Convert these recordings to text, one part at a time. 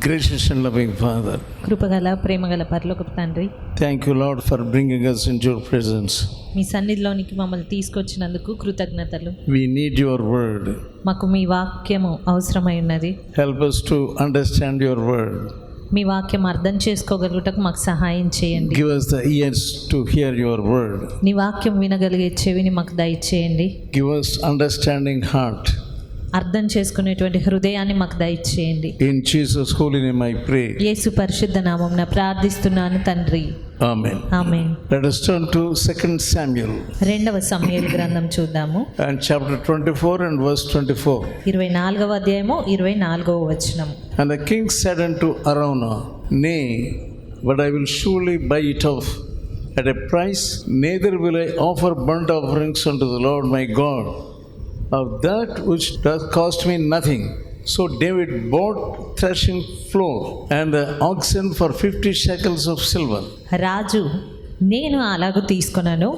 Gracious and loving Father, కృపగల ప్రేమగల పరలోకపు తండ్రి, thank you, Lord, for bringing us into your presence. మీ సన్నిధిలోనికి మమ్మల్ని తీసుకొచ్చినందుకు కృతజ్ఞతలు. We need your word. మాకు మీ వాక్యము అవసరమై ఉన్నది. Help us to understand your word. మీ వాక్యం అర్థం చేసుకోగలుగుటకు మాకు సహాయం చేయండి. Give us the ears to hear your word. నీ వాక్యం వినగలిగే చెవిని మాకు దయచేయండి. Give us understanding heart. అర్థం చేసుకునేటువంటి హృదయాన్ని మాకు దయచేయండి. In Jesus' holy name I pray. యేసు పరిశుద్ధ నామమున ప్రార్థిస్తున్నాను తండ్రి. Amen. Amen. Let us turn to 2 Samuel. రెండవ సమూయేలు గ్రంథం చూద్దాము. And chapter 24 and verse 24. 24వ అధ్యాయము 24వ వచనం. And the king said unto Araunah, Nay, but I will surely buy it off at a price, neither will I offer burnt offerings unto the Lord my God of that which doth cost me nothing. So David bought threshing floor and the oxen for 50 shekels of silver. రాజు, నేను అలాగు తీసుకొనను,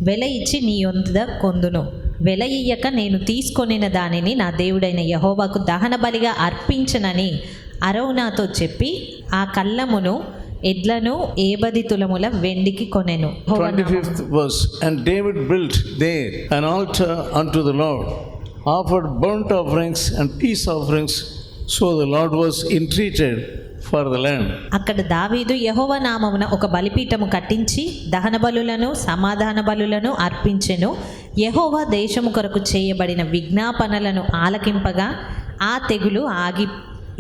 వెల ఇచ్చి నీ యొద్ద కొందును, వెల ఇయ్యక నేను తీసుకొనిన దానిని నా దేవుడైన యెహోవాకు దహన బలిగా అర్పించనని అరౌనాతో చెప్పి ఆ కళ్ళమును ఎడ్లను 80 తులముల వెండికి కొనెను. 25th verse. And David built there an altar unto the Lord, offered burnt offerings and peace offerings, so the Lord was entreated for the land. అక్కడ దావీదు యెహోవా నామమున ఒక బలిపీఠము కట్టించి దహన బలులను సమాధాన బలులను అర్పించెను. యెహోవా దేశము కొరకు చేయబడిన విజ్ఞాపనలను ఆలకింపగా ఆ తెగులు ఆగి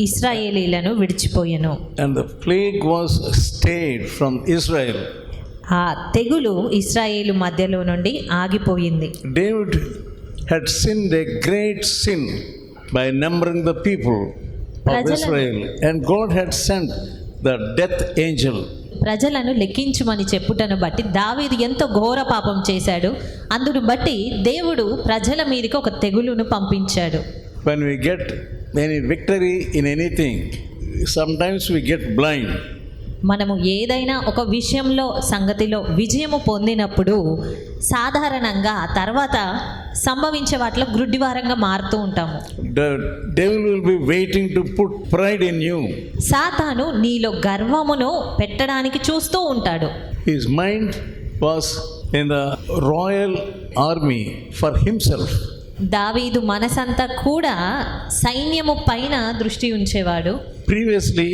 ఇశ్రాయేలీలను విడిచిపోయెను. And the plague was stayed from Israel. ఆ తెగులు ఇశ్రాయేలు మధ్యలో నుండి ఆగిపోయింది. David had sinned a great sin by numbering the people of Israel, and God had sent the death angel. ప్రజలను లెక్కించుమని చెప్పుటను బట్టి దావీదు ఎంతో ఘోర పాపం చేశాడు. అందును బట్టి దేవుడు ప్రజల మీదకి ఒక తెగులును పంపించాడు. When we get any victory in anything, sometimes we get blind. మనము ఏదైనా ఒక విషయంలో సంగతిలో విజయము పొందినప్పుడు సాధారణంగా తర్వాత సంభవించే వాటిలో గ్రుడ్డివారంగా మారుతూ ఉంటాము. The devil will be waiting to put pride in you. సాతాను నీలో గర్వమును పెట్టడానికి చూస్తూ ఉంటాడు. His mind was in the royal army for himself. దావీదు మనసంతా కూడా సైన్యము పైన దృష్టి ఉంచేవాడు. Previously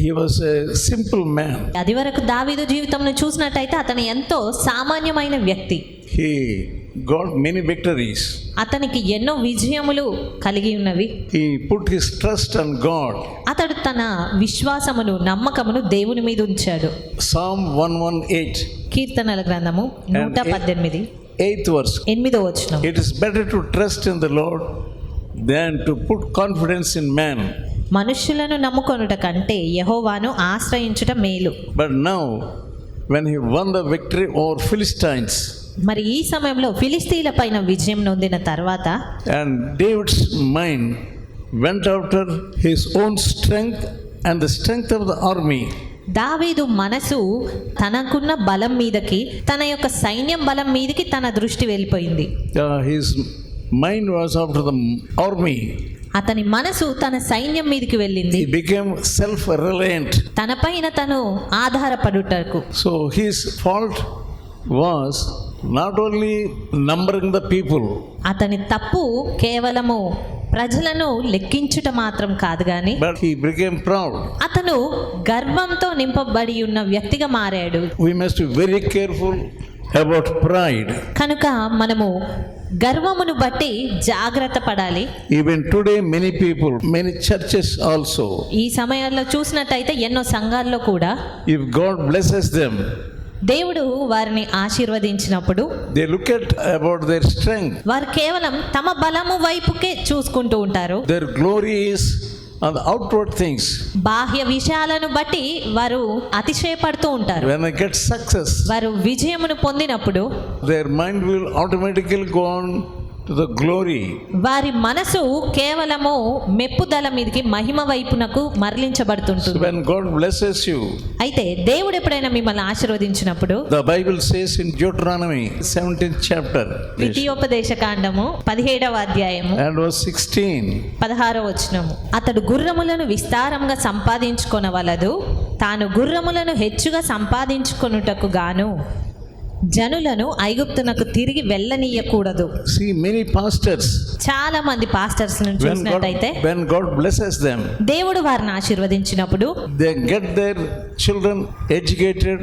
he was a simple man. అది వరకు దావీదు జీవితంను చూసినట్టయితే అతను ఎంతో సామాన్యమైన వ్యక్తి. He got many victories. అతనికి ఎన్నో విజయములు కలిగి ఉన్నవి. He put his trust on God. అతడు తన విశ్వాసమును నమ్మకమును దేవుని మీద ఉంచాడు. Psalm 118. కీర్తనల గ్రంథము 118 8th verse. 8వ వచనం. It is better to trust in the Lord than to put confidence in man. మనుష్యులను నమ్ముకొనుట కంటే యెహోవాను ఆశ్రయించుట మేలు. But now when he won the victory over Philistines, మరి ఈ సమయంలో ఫిలిస్తీన్ల పైన విజయం నొందిన తర్వాత and David's mind went after his own strength and the strength of the army. దావీదు మనసు తనకున్న బలం మీదకి, తన యొక్క సైన్యం బలం మీదకి తన దృష్టి వెళ్ళిపోయింది. His mind was after the army. అతని మనసు తన సైన్యం మీదకి వెళ్ళింది. He became self-reliant. తన పైన తను ఆధారపడుటకు. So his fault was not only numbering the people. అతని తప్పు కేవలము ప్రజలను లెక్కించుట మాత్రం కాదు గాని, But he became proud. అతను గర్వంతో నింపబడి ఉన్న వ్యక్తిగా మారాడు. We must be very careful about pride. కనుక మనము గర్వమును బట్టి జాగ్రత్త పడాలి. Even today many people, many churches also, ఈ సమయాల్లో చూసినట్టయితే ఎన్నో సంఘాల్లో కూడా if God blesses them, దేవుడు వారిని ఆశీర్వదించినప్పుడు they look at about their strength. వారు కేవలం తమ బలము వైపుకే చూసుకుంటూ ఉంటారు. Their glory is on the outward things. బాహ్య విషయాలను బట్టి వారు అతిశయపడుతూ ఉంటారు. When they get success, వారు విజయమును పొందినప్పుడు their mind will automatically go on to the glory. వారి మనసు కేవలము మెప్పుదల మీదకి మహిమ వైపునకు So మరలించబడుతుంటుంది. when God blesses you, అయితే దేవుడు ఎప్పుడైనా మిమ్మల్ని ఆశీర్వదించినప్పుడు the Bible says in Deuteronomy 17th chapter ద్వితీయోపదేశ కాండము 17వ అధ్యాయము and verse 16, 16వ వచనము, అతడు గుర్రములను విస్తారంగా సంపాదించుకొనవలదు, తాను గుర్రములను హెచ్చుగా సంపాదించుకొనుటకు గాను జనులను ఐగుప్తునకు తిరిగి వెళ్ళనీయకూడదు. see many pastors, చాలా మంది పాస్టర్స్ ను చూసినట్టయితే when God blesses them, దేవుడు వారిని ఆశీర్వదించినప్పుడు they get their children educated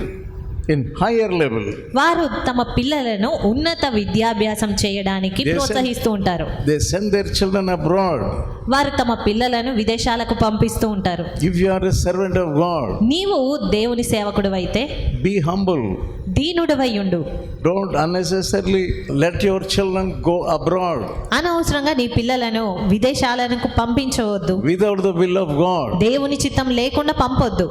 in higher level. వారు తమ పిల్లలను ఉన్నత విద్యాభ్యాసం చేయడానికి They ప్రోత్సహిస్తూ ఉంటారు. They send their children abroad. వారు తమ పిల్లలను విదేశాలకు పంపిస్తూ ఉంటారు. If you are a servant of God, నీవు దేవుని సేవకుడు అయితే be humble. దీనుడవై ఉండు. Don't unnecessarily let your children go abroad అనవసరంగా నీ పిల్లలను విదేశాలకు పంపించవద్దు. without the will of God. దేవుని చిత్తం లేకుండా పంపొద్దు.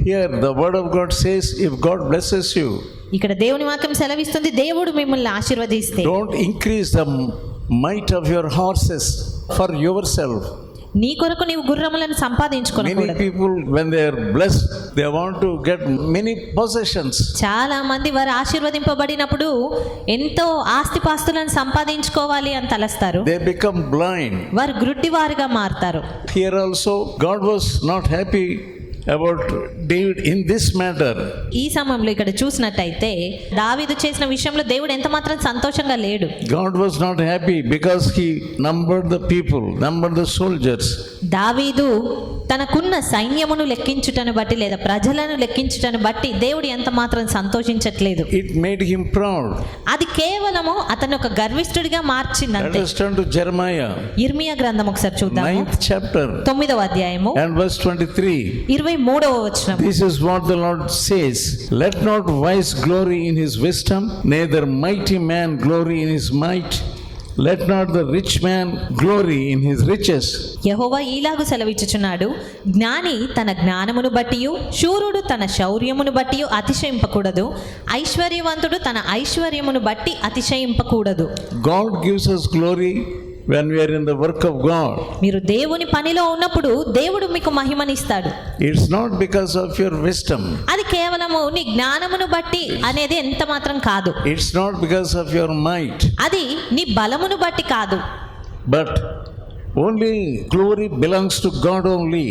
Here the word of God says, if God blesses you, ఇక్కడ దేవుని వాక్యం సెలవిస్తుంది, దేవుడు మిమ్మల్ని ఆశీర్వదిస్తే don't increase the might of your horses for yourself. నీ కొరకు నీవు గుర్రములను Many సంపాదించుకోనకూడదు. people, when they are blessed, they want to get many possessions. చాలా మంది వారు ఆశీర్వదింపబడినప్పుడు ఎంతో ఆస్తిపాస్తులను సంపాదించుకోవాలి అని తలస్తారు. They become blind. వారు గ్రుడ్డివారుగా మారతారు. Here also, God was not happy about David in this matter. ఈ సమయంలో ఇక్కడ చూసినట్టయితే దావీదు చేసిన విషయంలో దేవుడు ఎంత మాత్రం సంతోషంగా లేడు. God was not happy because he numbered the people, numbered the soldiers. దావీదు తనకున్న సైన్యమును లెక్కించుటను బట్టి లేదా ప్రజలను లెక్కించుటను బట్టి దేవుడు ఎంత మాత్రం సంతోషించట్లేదు. It made him proud. అది కేవలము అతను ఒక గర్విష్ఠుడిగా Let మార్చిందంతే. us turn to Jeremiah, ఇర్మియా గ్రంథం ఒకసారి చూద్దాము. 9th chapter 9వ అధ్యాయము and verse 23. 23వ వచనం. This is what the Lord says. Let not wise glory in his wisdom, neither mighty man glory in his might. Let not the rich man glory in his riches. యెహోవా ఈలాగు సెలవిచ్చుచున్నాడు, జ్ఞాని తన జ్ఞానమును బట్టియు శూరుడు తన శౌర్యమును బట్టియు అతిశయింపకూడదు, ఐశ్వర్యవంతుడు తన ఐశ్వర్యమును బట్టి అతిశయింపకూడదు. God gives us glory when we are in the work of God. మీరు దేవుని పనిలో ఉన్నప్పుడు దేవుడు మీకు మహిమనిస్తాడు. It's not because of your wisdom. అది కేవలము నీ జ్ఞానమును బట్టి అనేది ఎంత మాత్రం కాదు. It's not because of your might. అది నీ బలమును బట్టి కాదు. But only glory belongs to God only.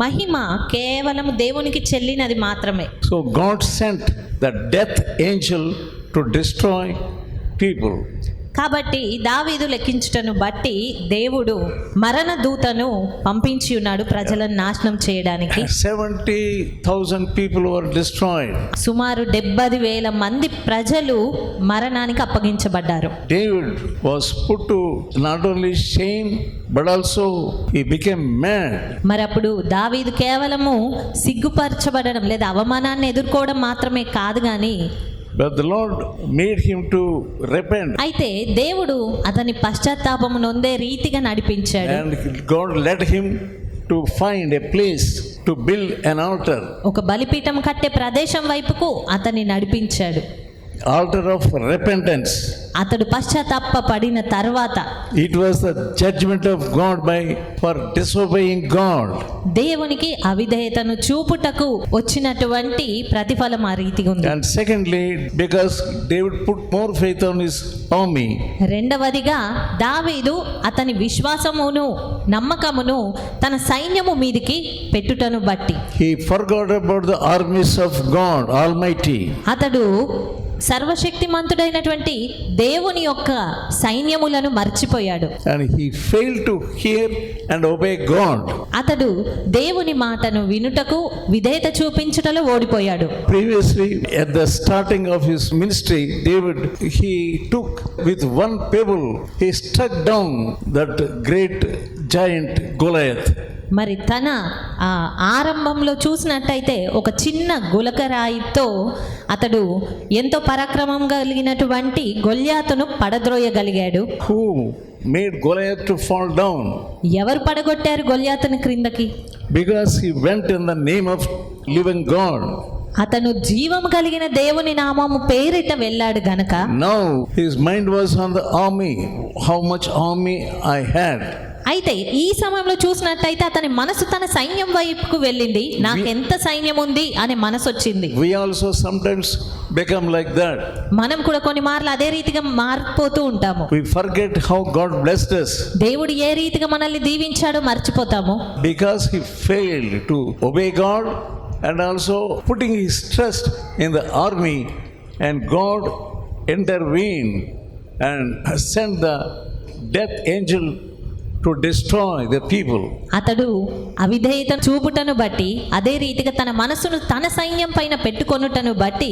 మహిమ కేవలం దేవునికి చెల్లినది మాత్రమే. So God sent the death angel to destroy people. కాబట్టి దావీదు లెక్కించుటను బట్టి దేవుడు మరణ దూతను పంపించి ఉన్నాడు ప్రజలను నాశనం చేయడానికి. 70,000 people were destroyed. సుమారు 70,000 మంది ప్రజలు మరణానికి అప్పగించబడ్డారు. David was put to not only shame but also he became mad. మరి అప్పుడు దావీదు కేవలము సిగ్గుపరచబడడం లేదా అవమానాన్ని ఎదుర్కోవడం మాత్రమే కాదు కానీ But the Lord made him to repent. అయితే దేవుడు అతని పశ్చాత్తాపము నొందే రీతిగా నడిపించాడు. And God led him to find a place to build an altar. ఒక బలిపీఠం కట్టే ప్రదేశం వైపుకు అతన్ని నడిపించాడు. Altar of repentance. అతడు పశ్చాత్తాపపడిన తర్వాత It was the judgment of God for disobeying God. దేవునికి అవిధేయతను చూపుటకు వచ్చినటువంటి ప్రతిఫలం ఆ రీతిగా ఉంది. And secondly, because David put more faith on his army. రెండవదిగా దావీదు అతని విశ్వాసమును నమ్మకమును తన సైన్యము మీదికి పెట్టుటను బట్టి He forgot about the armies of God Almighty. అతడు సర్వశక్తిమంతుడైనటువంటి దేవుని యొక్క సైన్యములను మర్చిపోయాడు. And he failed to hear and obey God. అతడు దేవుని మాటను వినుటకు విధేయత చూపించుటలో ఓడిపోయాడు. Previously, at the starting of his ministry, David, he took with one pebble, he struck down that great giant Goliath. మరి తన ఆరంభంలో చూసినట్టయితే ఒక చిన్న గులకరాయితో అతడు ఎంతో పరాక్రమం కలిగినటువంటి గొల్యాతును పడద్రోయగలిగాడు. Who made Goliath to fall down? ఎవరు పడగొట్టారు గొల్యాతుని క్రిందకి? Because he went in the name of living God. అతను జీవము కలిగిన దేవుని నామము పేరిట వెళ్ళాడు గనక Now his mind was on the army, how much army I had. అయితే ఈ సమయంలో చూసినట్టయితే అతని మనసు తన సైన్యం వైపుకు వెళ్ళింది. నాకెంత సైన్యం ఉంది అనే మనసు వచ్చింది. We also sometimes become like that. మనం కూడా కొన్ని మార్లు అదే రీతిగా మారిపోతూ ఉంటాము. We forget how God blessed us దేవుడు ఏ రీతిగా మనల్ని దీవించాడో మర్చిపోతాము. because he failed to obey God and also putting his trust in the army, and God intervened and sent the death angel to destroy the people. అతడు అవిధేయత చూపుటను బట్టి అదే రీతిగా తన మనసును తన సైన్యం పైన పెట్టుకొనుటను బట్టి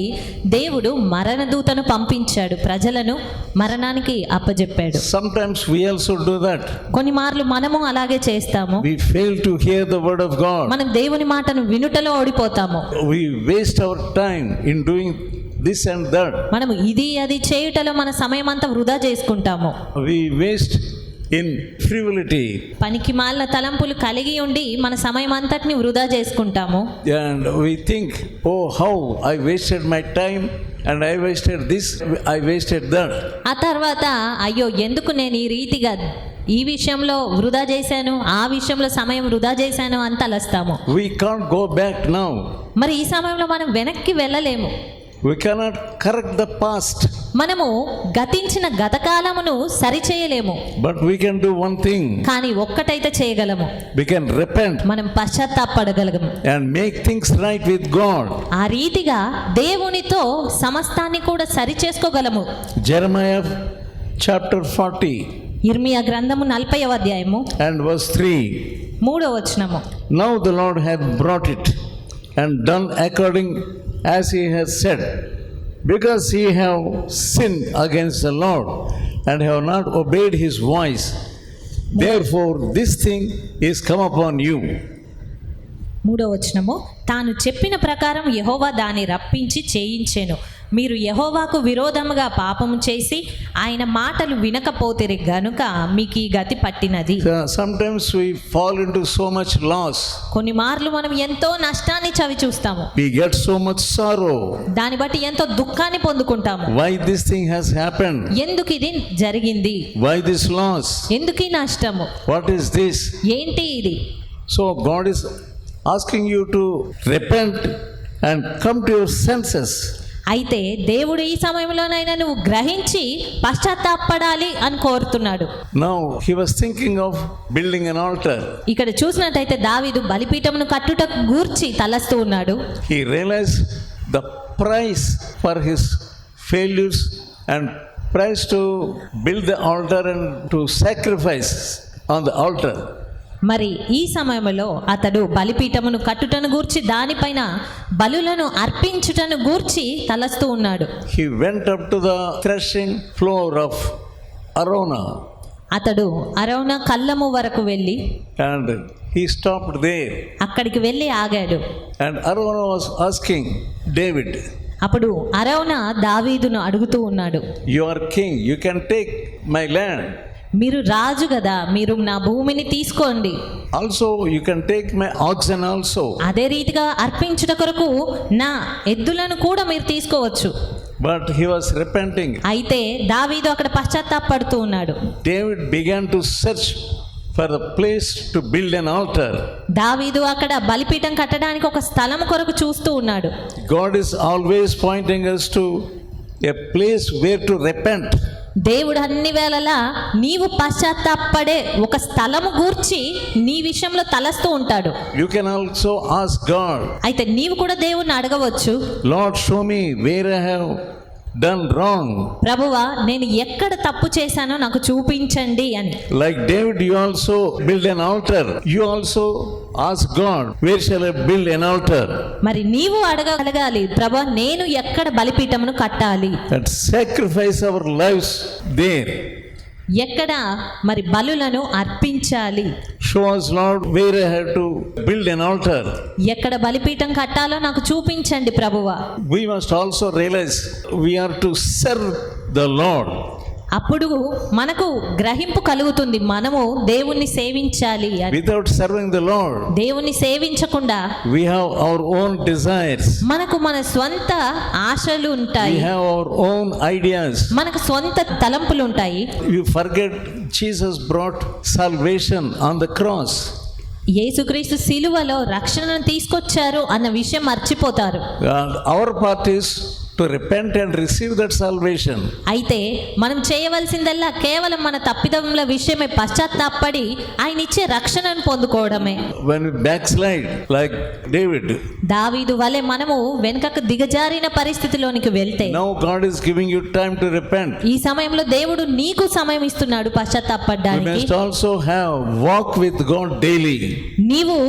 దేవుడు మరణదూతను పంపించాడు, ప్రజలను మరణానికి అప్పజెప్పాడు. Sometimes we also do that. కొన్ని మార్లు మనము అలాగే చేస్తాము. We fail to hear the word of God. మనం దేవుని మాటను వినుటలో ఓడిపోతాము. We waste our time in doing this and that. మనము ఇది అది చేయుటలో మన సమయం అంతా వృధా చేసుకుంటాము. We waste in frivolity, పనికి మాలిన తలంపులు కలిగి ఉండి మన సమయం అంతటిని వృధా చేసుకుంటాము. and we think, oh, how I wasted my time, and I wasted this, I wasted that. ఆ తర్వాత అయ్యో ఎందుకు నేను ఈ రీతిగా ఈ విషయంలో వృధా చేశాను, ఆ విషయంలో సమయం వృధా చేశాను అని తలస్తాము. We can't go back now. మరి ఈ సమయంలో మనం వెనక్కి వెళ్ళలేము. We cannot correct the past, మనము గతించిన గతకాలమును సరిచేయలేము. but we can do one thing. కానీ ఒక్కటైతే చేయగలము, We can repent మనం పశ్చాత్తాపడగలము. and make things right with God. ఆ రీతిగా దేవునితో సమస్తాన్ని కూడా సరి చేసుకోగలము. Jeremiah chapter 40 ఇర్మియా గ్రంథము 40వ అధ్యాయము and verse 3. 3వ వచనము. Now the Lord hath brought it and done according as he has said, because ye have sinned against the Lord and have not obeyed his voice. Therefore this thing is come upon you. 3వ వచనము. తాను చెప్పిన ప్రకారం యెహోవా దాన్ని రప్పించి చేయించెను. మీరు యెహోవాకు విరోధముగా పాపము చేసి ఆయన మాటలు వినకపోతిరి గనుక మీకు ఈ గతి పట్టినది. Sometimes we fall into so much loss. కొన్ని మార్లు మనం ఎంతో నష్టాన్ని చవి చూస్తాము. We get so much sorrow. దాన్ని బట్టి ఎంతో దుఃఖాన్ని పొందుకుంటాము. Why this thing has happened? ఎందుకు ఇది జరిగింది? Why this loss? ఎందుకు ఈ నష్టము? What is this? ఏంటి ఇది? So God is asking you to repent and come to your senses. అయితే దేవుడు ఈ సమయంలోనైనా నువ్వు గ్రహించి పశ్చాత్తాపడాలి అని కోరుతున్నాడు. Now he was thinking of building an altar. ఇక్కడ చూసినట్టయితే దావీదు బలిపీఠమును కట్టుట గూర్చి తలస్తూ ఉన్నాడు. He realized the price for his failures and price to build the altar and to sacrifice on the altar. మరి ఈ సమయంలో అతడు బలిపీఠమును కట్టుటను గూర్చి దానిపైన బలులను అర్పించుటను గూర్చి తలస్తూ ఉన్నాడు. He went up to the threshing floor of Arona అతడు అరౌనా కళ్ళము వరకు వెళ్ళి and he stopped there. అక్కడికి వెళ్ళి ఆగాడు. And Arona was asking David, అప్పుడు అరౌనా దావీదును అడుగుతూ ఉన్నాడు, you are king, you can take my land. మీరు రాజు కదా, మీరు నా భూమిని తీసుకోండి. Also you can take my oxen also. అదే రీతిగా అర్పించుట కొరకు నా ఎద్దులను కూడా మీరు తీసుకోవచ్చు. But he was repenting. అయితే దావీదు అక్కడ పశ్చాత్తాపడుతూ ఉన్నాడు. David began to search for the place to build an altar. దావీదు అక్కడ బలిపీఠం కట్టడానికి ఒక స్థలం కొరకు చూస్తూ ఉన్నాడు. God is always pointing us to a place where to repent. దేవుడు అన్ని వేళలా నీవు పశ్చాత్తాపడే ఒక స్థలము గూర్చి నీ విషయంలో తలస్తూ ఉంటాడు. You can also ask God, అయితే నీవు కూడా దేవుణ్ణి అడగవచ్చు, Lord, show me where I have done wrong. ప్రభువా నేను ఎక్కడ తప్పు చేశానో నాకు చూపించండి అని. Like David, you also build an altar. You also ask God, where shall I build an altar? మరి నీవు అడగగలగాలి, ప్రభువా నేను ఎక్కడ బలిపీఠమును కట్టాలి, And sacrifice our lives there. ఎక్కడ మరి బలులను అర్పించాలి. Show us, Lord, where I have to build an altar. ఎక్కడ బలిపీఠం కట్టాలో నాకు చూపించండి ప్రభువా. We must also realize we are to serve the Lord. అప్పుడు మనకు గ్రహింపు కలుగుతుంది, మనము దేవుణ్ణి సేవించాలి అని. Without serving the Lord, దేవుణ్ణి సేవించకుండా we have our own desires. మనకు మన స్వంత ఆశలు We ఉంటాయి, have our own ideas. మనకు స్వంత తలంపులు ఉంటాయి. You forget Jesus brought salvation on the cross. యేసుక్రీస్తు సిలువలో రక్షణను తీసుకొచ్చారు అన్న విషయం మర్చిపోతారు. And our part is to repent and receive that salvation. అయితే మనం చేయవలసిందల్లా కేవలం మన తప్పిదముల విషయమే పశ్చాత్తాపడి ఆయన ఇచ్చే రక్షణను పొందుకోవడమే. When we backslide like David, దావీదు వలె మనము వెనుకకు దిగజారిన పరిస్థితిలోనికి వెళ్తే, now God is giving you time to repent. ఈ సమయంలో దేవుడు నీకు సమయం ఇస్తున్నాడు We పశ్చాత్తాపడడానికి. must also have walk with God daily. నీవు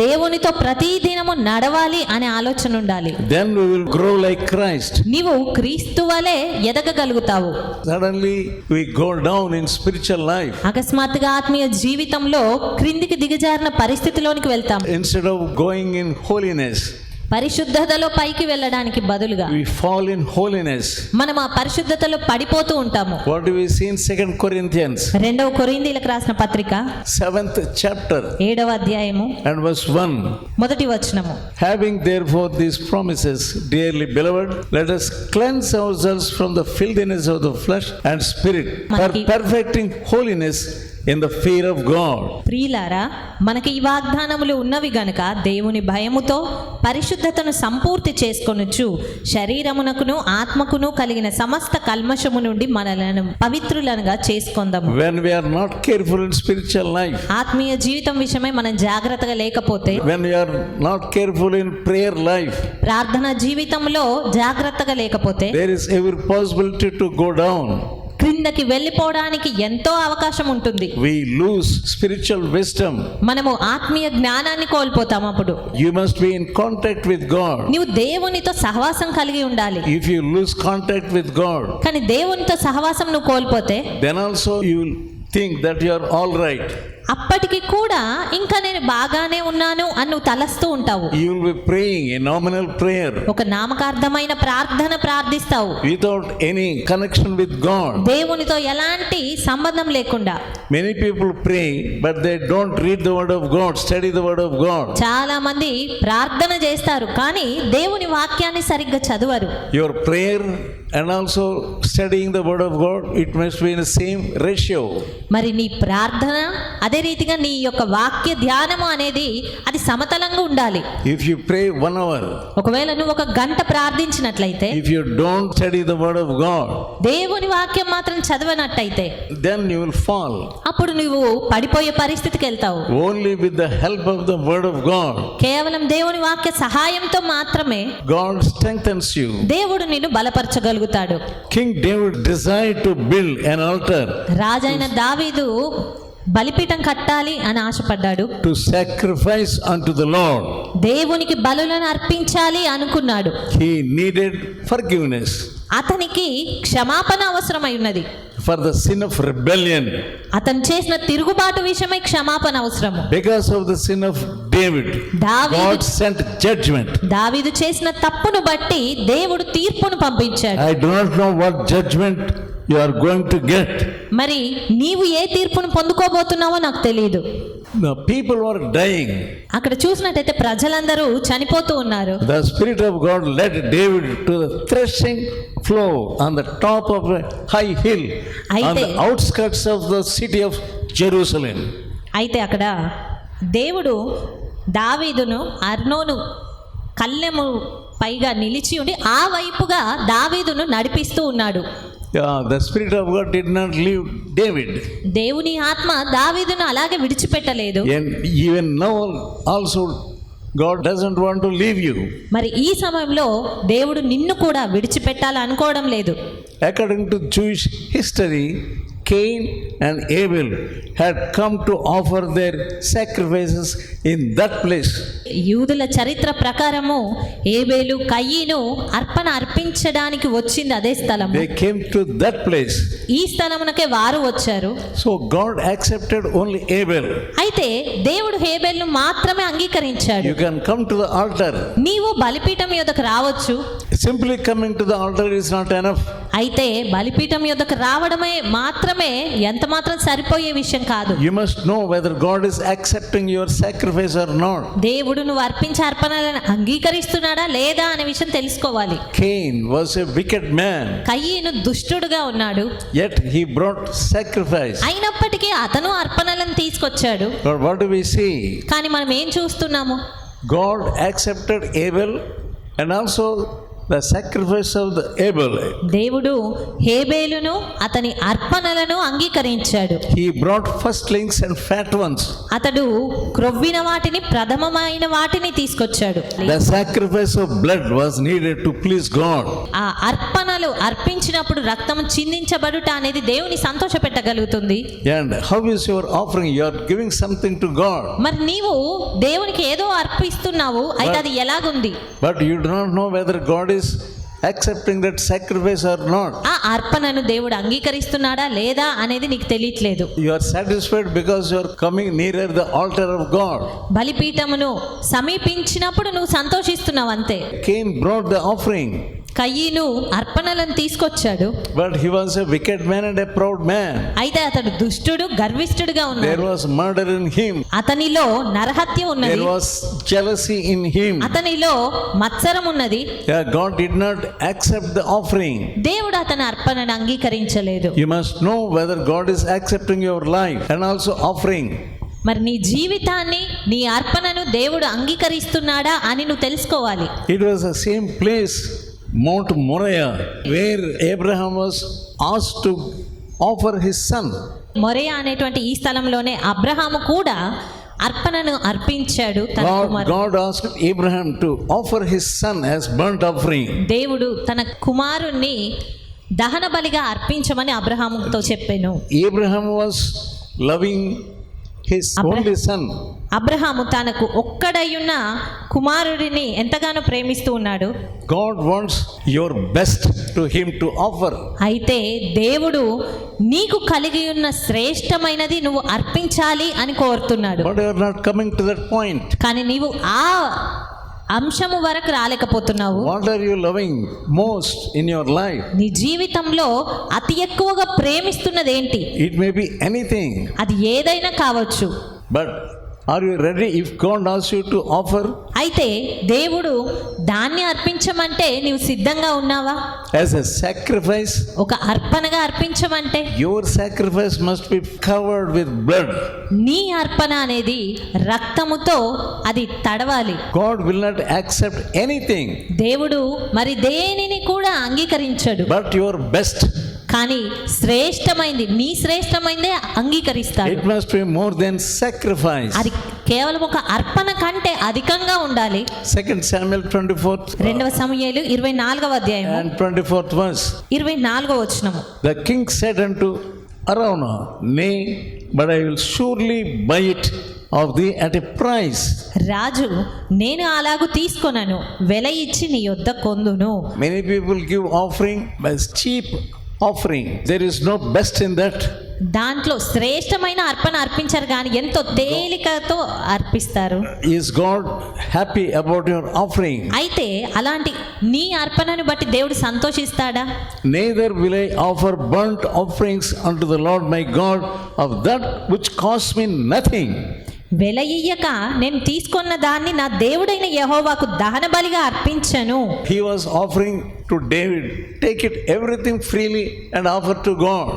దేవునితో ప్రతిదినము నడవాలి అనే ఆలోచన ఉండాలి. Then we will grow like Christ. నీవు క్రీస్తు వలె ఎదగగలుగుతావు. Suddenly we go down in spiritual life. అకస్మాత్తుగా ఆత్మీయ జీవితంలో క్రిందికి దిగజారిన పరిస్థితిలోనికి వెళ్తాం. Instead of going in holiness, పరిశుద్ధతలో పైకి వెళ్ళడానికి బదులుగా we fall in holiness. మనం ఆ పరిశుద్ధతలో పడిపోతూ ఉంటాము. What do we see in 2 Corinthians 2 కొరింథీయులకు రాసిన పత్రిక 7th chapter 7వ అధ్యాయము and verse 1? మొదటి వచనము. Having therefore these promises, dearly beloved, let us cleanse ourselves from the filthiness of the flesh and spirit, perfecting holiness in the fear of God. ప్రియులారా, మనకి ఈ వాగ్దానములు ఉన్నవి గనుక దేవుని భయముతో పరిశుద్ధతను సంపూర్తి చేసుకొనుచు శరీరమునకును ఆత్మకును కలిగిన సమస్త కల్మషము నుండి మనలను పవిత్రులనుగా చేసుకొందాము. When we are not careful in spiritual life, ఆత్మీయ జీవితం విషయమై మనం జాగ్రత్తగా లేకపోతే, when we are not careful in prayer life, ప్రార్థన జీవితంలో జాగ్రత్తగా లేకపోతే, there is every possibility to go down. క్రిందకి వెళ్ళిపోవడానికి ఎంతో అవకాశం ఉంటుంది. We lose spiritual wisdom. మనము ఆత్మీయ జ్ఞానాన్ని కోల్పోతాం. అప్పుడు You must be in contact with God. నీవు దేవునితో సహవాసం కలిగి ఉండాలి. If you lose contact with God, కానీ దేవునితో సహవాసం నువ్వు కోల్పోతే, then also you will think that you are all right. అప్పటికి కూడా ఇంకా నేను బాగానే ఉన్నాను అని నువ్వు తలస్తూ ఉంటావు. You will be praying a nominal prayer ఒక నామకార్థమైన ప్రార్థన ప్రార్థిస్తావు, without any connection with God. దేవునితో ఎలాంటి సంబంధం లేకుండా. Many people pray, but they don't read the word of God, study the word of God. చాలా మంది ప్రార్థన చేస్తారు కానీ దేవుని వాక్యాన్ని సరిగ్గా చదవరు. Your prayer and also studying the word of God, it must be in the same ratio. మరి నీ ప్రార్థన అదే రీతిగా నీ యొక్క వాక్య ధ్యానము అనేది అది సమతలంగా ఉండాలి. If you pray 1 hour, ఒకవేళ నువ్వు 1 గంట ప్రార్థించినట్లయితే, if you don't study the word of God, దేవుని వాక్యం మాత్రం చదవనట్టయితే, then you will fall. అప్పుడు నువ్వు పడిపోయే పరిస్థితికి వెళ్తావు. Only with the help of the word of God, కేవలం దేవుని వాక్య సహాయంతో మాత్రమే God strengthens you. దేవుడు నిన్ను బలపరచగలుగుతాడు. King David desired to build an altar రాజైన దావీదు బలిపీఠం కట్టాలి అని ఆశపడ్డాడు. to sacrifice unto the Lord. దేవునికి బలులను అర్పించాలి అనుకున్నాడు. He needed forgiveness అతనికి క్షమాపణ అవసరమై ఉన్నది. for the sin of rebellion. అతను చేసిన తిరుగుబాటు విషయమై క్షమాపణ అవసరము. Because of the sin of David, God sent judgment. దావీదు చేసిన తప్పును బట్టి దేవుడు తీర్పును పంపించాడు. I do not know what judgment you are going to get. మరి నీవు ఏ తీర్పును పొందుకోబోతున్నావో నాకు తెలియదు. The people were dying. అక్కడ చూసినట్టయితే ప్రజలందరూ చనిపోతూ ఉన్నారు. The Spirit of God led David to the threshing floor on the top of a high hill on the outskirts of the city of Jerusalem. అయితే అక్కడ దేవుడు దావీదును అర్నోను కళ్ళెము పైగా నిలిచి ఉండి ఆ వైపుగా దావీదును నడిపిస్తూ ఉన్నాడు. Yeah, the Spirit of God did not leave David. దేవుని ఆత్మ దావీదును అలాగే విడిచిపెట్టలేదు. And even now also God doesn't want to leave you. మరి ఈ సమయంలో దేవుడు నిన్ను కూడా విడిచిపెట్టాలి అనుకోవడం లేదు. According to Jewish history, Cain and Abel had come to offer their sacrifices in that place. యూదుల చరిత్ర ప్రకారము ఏబేలు కయ్యను అర్పణ అర్పించడానికి వచ్చింది అదే స్థలం. They came to that place. ఈ స్థలమునకే వారు వచ్చారు. So God accepted only Abel. అయితే దేవుడు హేబేలును మాత్రమే అంగీకరించాడు. You can come to the altar. నీవు బలిపీఠం యొద్దకు రావచ్చు. Simply coming to the altar is not enough. అయితే బలిపీఠం యొద్దకు రావడమే మాత్రమే ఎంత మాత్రం సరిపోయే విషయం కాదు. You must know whether God is accepting your sacrifice or not. దేవుడు నువ్వు అర్పించే అర్పణలను అంగీకరిస్తున్నాడా లేదా అనే విషయం తెలుసుకోవాలి. Cain was a wicked man, కయీను దుష్టుడుగా ఉన్నాడు, yet he brought sacrifice. అయినప్పటికీ అతను అర్పణలను తీసుకొచ్చాడు. But what do we see? కానీ మనం ఏం చూస్తున్నాము? God accepted Abel and also the sacrifice of the Abel. దేవుడు హేబేలును అతని అర్పణలను అంగీకరించాడు. He brought firstlings and fat ones. అతడు క్రొవ్విన వాటిని ప్రథమమైన వాటిని తీసుకొచ్చాడు. The sacrifice of blood was needed to please God. ఆ అర్పణలు అర్పించినప్పుడు రక్తం చిందించబడుట అనేది దేవుని సంతోషపెట్టగలుగుతుంది. And how is your offering? You are giving something to God. మరి నీవు దేవునికి ఏదో అర్పిస్తున్నావు, అయితే అది ఎలాగుంది? But you do not know whether God is accepting that sacrifice or not. ఆ అర్పణను దేవుడు అంగీకరిస్తున్నాడా లేదా అనేది నీకు తెలియట్లేదు. You are satisfied because you are coming nearer the altar of God. బలిపీఠమును సమీపించినప్పుడు నువ్వు సంతోషిస్తున్నావు అంతే. Cain brought the offering, కయీను అర్పణలను తీసుకొచ్చాడు, but he was a wicked man and a proud man. అయితే అతడు దుష్టుడు గర్విష్ఠుడుగా There ఉన్నాడు. was murder in him. అతనిలో నరహత్య ఉన్నది, There was jealousy in him. అతనిలో మత్సరం ఉన్నది. Yeah, God did not accept the offering. దేవుడు అతని అర్పణను అంగీకరించలేదు. You must know whether God is accepting your life and also offering. మరి నీ జీవితాన్ని నీ అర్పణను దేవుడు అంగీకరిస్తున్నాడా అని నువ్వు తెలుసుకోవాలి. It was the same place, Mount Moriah, where Abraham was asked to offer his son. Moriah అనేటువంటి ఈ స్థలంలోనే అబ్రహాము కూడా అర్పణను అర్పించాడు తన కుమారుడు. God asked Abraham to offer his son as burnt offering. దేవుడు తన కుమారుణ్ణి దహన బలిగా అర్పించమని అబ్రహాముతో చెప్పాను. Abraham was loving his only son. Abraham తనకు ఒక్కడయ్యున్న కుమారుడిని ఎంతగానో ప్రేమిస్తూ ఉన్నాడు. God wants your best to him to offer. అయితే దేవుడు నీకు కలిగి ఉన్న శ్రేష్టమైనది నువ్వు అర్పించాలి అని కోరుతున్నాడు. But you are not coming to that point. కానీ నీవు ఆ అంశము వరకు రాలేకపోతున్నావు. What are you loving most in your life? నీ జీవితంలో అతి ఎక్కువగా ప్రేమిస్తున్నది ఏంటి? It may be anything. అది ఏదైనా కావచ్చు. But are you ready if God asks you to offer? అయితే దేవుడు దాన్ని అర్పించమంటే నీవు సిద్ధంగా ఉన్నావా? As a sacrifice, ఒక అర్పణగా అర్పించమంటే your sacrifice must be covered with blood. నీ అర్పణ అనేది రక్తముతో అది తడవాలి. God will not accept anything దేవుడు మరి దేనిని కూడా అంగీకరించడు. but your best. కానీ శ్రేష్టమైంది, నీ శ్రేష్టమైందే అంగీకరిస్తాడు. It must be more than sacrifice. అది కేవలం ఒక అర్పణ కంటే అధికంగా ఉండాలి. 2 Samuel 24th 2 సమూయేలు 24వ అధ్యాయము and 24th verse. 24వ వచనము. The king said unto Araunah, Nay, but I will surely buy it of thee at a price. రాజు, నేను అలాగు తీసుకొనను, వెల ఇచ్చి నీ యొద్ద కొందును. Many people give offering as cheap offering. There is no best in that. దాంట్లో శ్రేష్టమైన అర్పణ అర్పించారు కానీ ఎంతో తేలికతో అర్పిస్తారు. Is God happy about your offering? అయితే అలాంటి నీ అర్పణను బట్టి దేవుడు సంతోషిస్తాడా? Neither will I offer burnt offerings unto the Lord my God of that which costs me nothing. వెల ఇయ్యక నేను తీసుకున్న దాన్ని నా దేవుడైన యెహోవాకు దహన బలిగా అర్పించను. He was offering to David, take it everything freely and offer to God.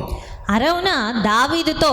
అరౌనా దావీదుతో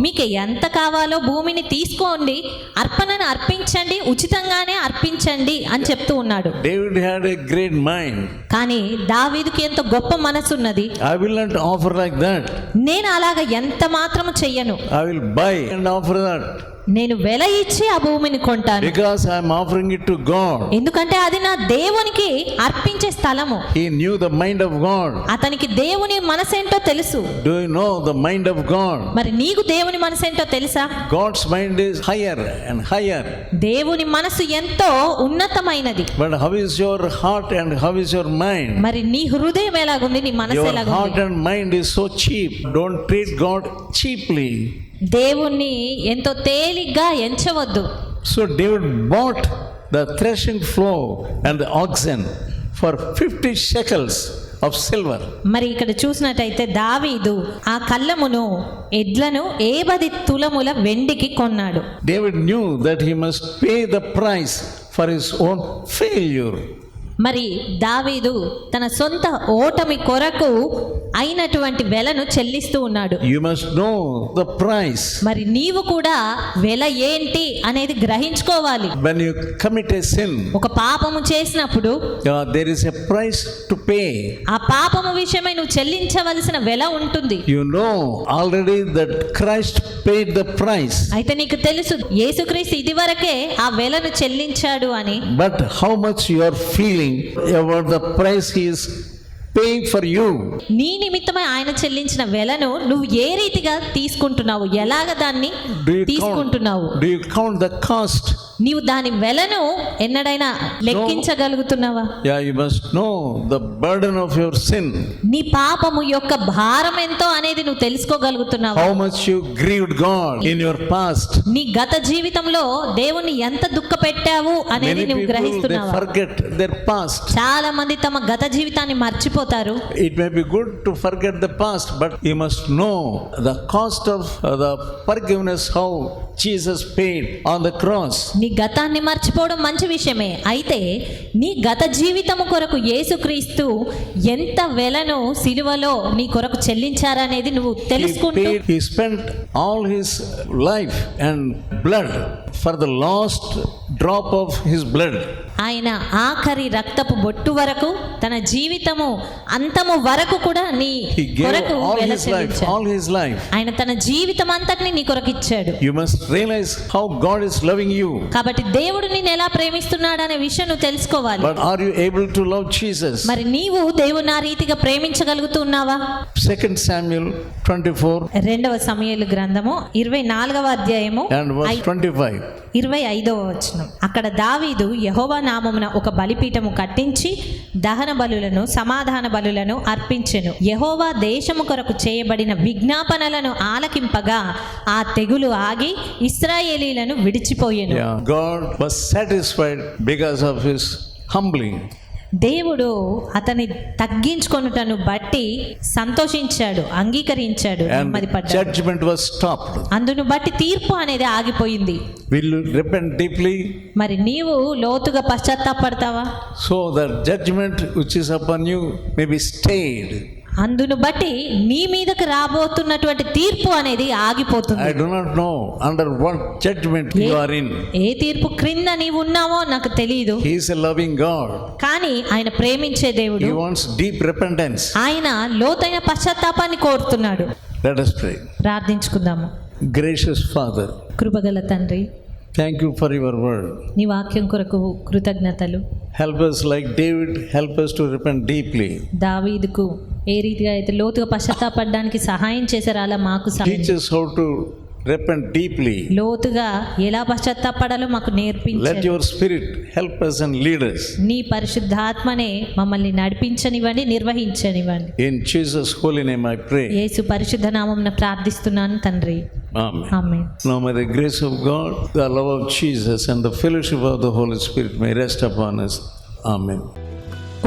మీకు ఎంత కావాలో భూమిని తీసుకోండి, అర్పణను అర్పించండి, ఉచితంగానే అర్పించండి అని చెప్తూ ఉన్నాడు. David had a great mind. కానీ దావీదుకి ఎంతో గొప్ప మనసున్నది. I will not offer like that. నేను అలాగ ఎంత మాత్రము చెయ్యను, I will buy and offer that. నేను వెల ఇచ్చి ఆ భూమిని కొంటాను. Because I am offering it to God. ఎందుకంటే అది నా దేవునికి అర్పించే స్థలము. He knew the mind of God. అతనికి దేవుని మనసేంటో తెలుసు. Do you know the mind of God? మరి నీకు దేవుని మనసేంటో తెలుసా? God's mind is higher and higher. దేవుని మనసు ఎంతో ఉన్నతమైనది. But how is your heart and how is your mind? మరి నీ హృదయం ఎలాగుంది, నీ మనసు Your ఎలాగుంది? heart and mind is so cheap. Don't treat God cheaply. దేవుణ్ణి ఎంతో తేలిగ్గా ఎంచవద్దు. So David bought the threshing floor and the oxen for 50 shekels of silver. మరి ఇక్కడ చూసినట్టయితే దావీదు ఆ కళ్ళమును ఎడ్లను 80 తులముల వెండికి కొన్నాడు. David knew that he must pay the price for his own failure. మరి దావీదు తన సొంత ఓటమి కొరకు అయినటువంటి వెలను చెల్లిస్తూ ఉన్నాడు. You must know the price. మరి నీవు కూడా వెల ఏంటి అనేది గ్రహించుకోవాలి. When you commit a sin, ఒక పాపము చేసినప్పుడు there is a price to pay. ఆ పాపము విషయమై నువ్వు చెల్లించవలసిన వెల ఉంటుంది. You know already that Christ paid the price. అయితే నీకు తెలుసు యేసుక్రీస్తు ఇదివరకే ఆ వెలను చెల్లించాడు అని. But how much you are feeling about the price he is paying for you? నీ నిమిత్తమై ఆయన చెల్లించిన వెలను నువ్వు ఏ రీతిగా తీసుకుంటున్నావు, ఎలాగ దాన్ని తీసుకుంటున్నావు? Do you count the cost? నీవు దాని వెలను ఎన్నడైనా లెక్కించగలుగుతున్నావా? Yeah, you must know the burden of your sin. నీ పాపము యొక్క భారం ఎంతో అనేది నువ్వు తెలుసుకోగలుగుతున్నావా? How much you grieved God in your past. నీ గత జీవితంలో దేవుని ఎంత దుఃఖ పెట్టావు అనేది Many నువ్వు people, they గ్రహిస్తున్నావా? forget their past. చాలా మంది తమ గత జీవితాన్ని మర్చిపోతారు. It may be good to forget the past, but you must know the cost of the forgiveness, how Jesus paid on the cross. నీ గతాన్ని మర్చిపోవడం మంచి విషయమే. అయితే నీ గత జీవితము కొరకు యేసుక్రీస్తు ఎంత వెలను సిలువలో నీ కొరకు చెల్లించారనేది నువ్వు తెలుసుకుంటూ He spent all his life and blood for the last drop of his blood. ఆయన ఆఖరి రక్తపు బొట్టు వరకు తన జీవితము అంతము వరకు కూడా నీ He gave కొరకు all వెల his life, చెల్లించాడు. all his life. ఆయన తన జీవితం అంతటిని నీ కొరకు ఇచ్చాడు. You must realize how God is loving you. కాబట్టి దేవుడు నిన్ను ఎలా ప్రేమిస్తున్నాడు అనే విషయం నువ్వు తెలుసుకోవాలి. But are you able to love Jesus? మరి నీవు దేవుని ఆ రీతిగా ప్రేమించగలుగుతున్నావా? 2 Samuel 24 రెండవ సమూయేలు గ్రంథము 24వ అధ్యాయము and verse 25. 25వ వచనం. అక్కడ దావీదు యెహోవా నామమున ఒక బలిపీఠము కట్టించి దహన బలులను సమాధాన బలులను అర్పించెను. యెహోవా దేశము కొరకు చేయబడిన విజ్ఞాపనలను ఆలకింపగా ఆ తెగులు ఆగి ఇశ్రాయేలీలను విడిచిపోయెను. Yeah, God was satisfied because of his humbling. దేవుడు అతని తగ్గించుకొనుటను బట్టి సంతోషించాడు, అంగీకరించాడు, And నెమ్మదిపడ్డాడు. judgment was stopped. అందును బట్టి తీర్పు అనేది ఆగిపోయింది. Will you repent deeply మరి నీవు లోతుగా పశ్చాత్తాపడతావా? so that judgment which is upon you may be stayed? అందును బట్టి నీ మీదకి రాబోతున్నటువంటి తీర్పు అనేది ఆగిపోతుంది. I do not know under what judgment you are in. ఏ తీర్పు క్రింద నీవు ఉన్నావో నాకు తెలియదు. He is a loving God. కానీ ఆయన ప్రేమించే దేవుడు. He wants deep repentance. ఆయన లోతైన పశ్చాత్తాపాన్ని కోరుతున్నాడు. Let us pray. ప్రార్థించుకుందాము. Gracious Father, కృపగల తండ్రి, thank you for your word. నీ వాక్యం కొరకు కృతజ్ఞతలు. Help us like David, help us to repent deeply. దావీదుకు ఏ రీతిగా అయితే లోతుగా పశ్చాత్తాపడడానికి సహాయం చేశారో అలా మాకు సహాయం Teach us how to repent deeply. లోతుగా ఎలా పశ్చాత్తాపడాలో మాకు Let నేర్పించండి. your spirit help us and lead us. నీ పరిశుద్ధాత్మనే మమ్మల్ని నడిపించనివ్వండి, నిర్వహించనివ్వండి. In Jesus' holy name I pray. యేసు పరిశుద్ధ నామమున ప్రార్థిస్తున్నాను తండ్రి. Amen. Amen. Now may the grace of God, the love of Jesus and the fellowship of the Holy Spirit may rest upon us. Amen.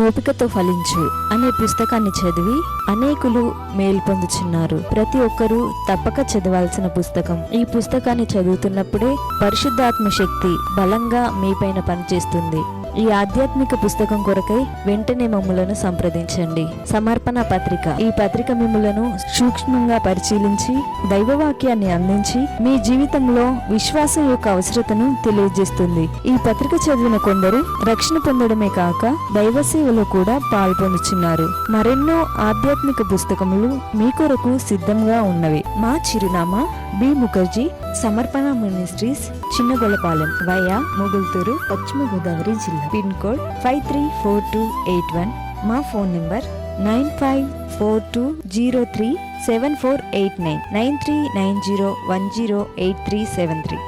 ఓపికతో ఫలించు అనే పుస్తకాన్ని చదివి అనేకులు మేలు పొందుచున్నారు. ప్రతి ఒక్కరూ తప్పక చదవాల్సిన పుస్తకం. ఈ పుస్తకాన్ని చదువుతున్నప్పుడే పరిశుద్ధాత్మ శక్తి బలంగా మీపైన పనిచేస్తుంది. ఈ ఆధ్యాత్మిక పుస్తకం కొరకై వెంటనే మమ్ములను సంప్రదించండి. సమర్పణ పత్రిక. ఈ పత్రిక మిమ్ములను సూక్ష్మంగా పరిశీలించి దైవవాక్యాన్ని అందించి మీ జీవితంలో విశ్వాసం యొక్క అవసరతను తెలియజేస్తుంది. ఈ పత్రిక చదివిన కొందరు రక్షణ పొందడమే కాక దైవ సేవలో కూడా పాల్పొందుచున్నారు. మరెన్నో ఆధ్యాత్మిక పుస్తకములు మీ కొరకు సిద్ధంగా ఉన్నవి. మా చిరునామా బి ముఖర్జీ, సమర్పణ మినిస్ట్రీస్, చిన్నగొల్లపాలెం, వయా మొగుల్తూరు, పశ్చిమ గోదావరి జిల్లా. Pin code 534281. మా ఫోన్ నంబర్ 9542037489, 9390108373.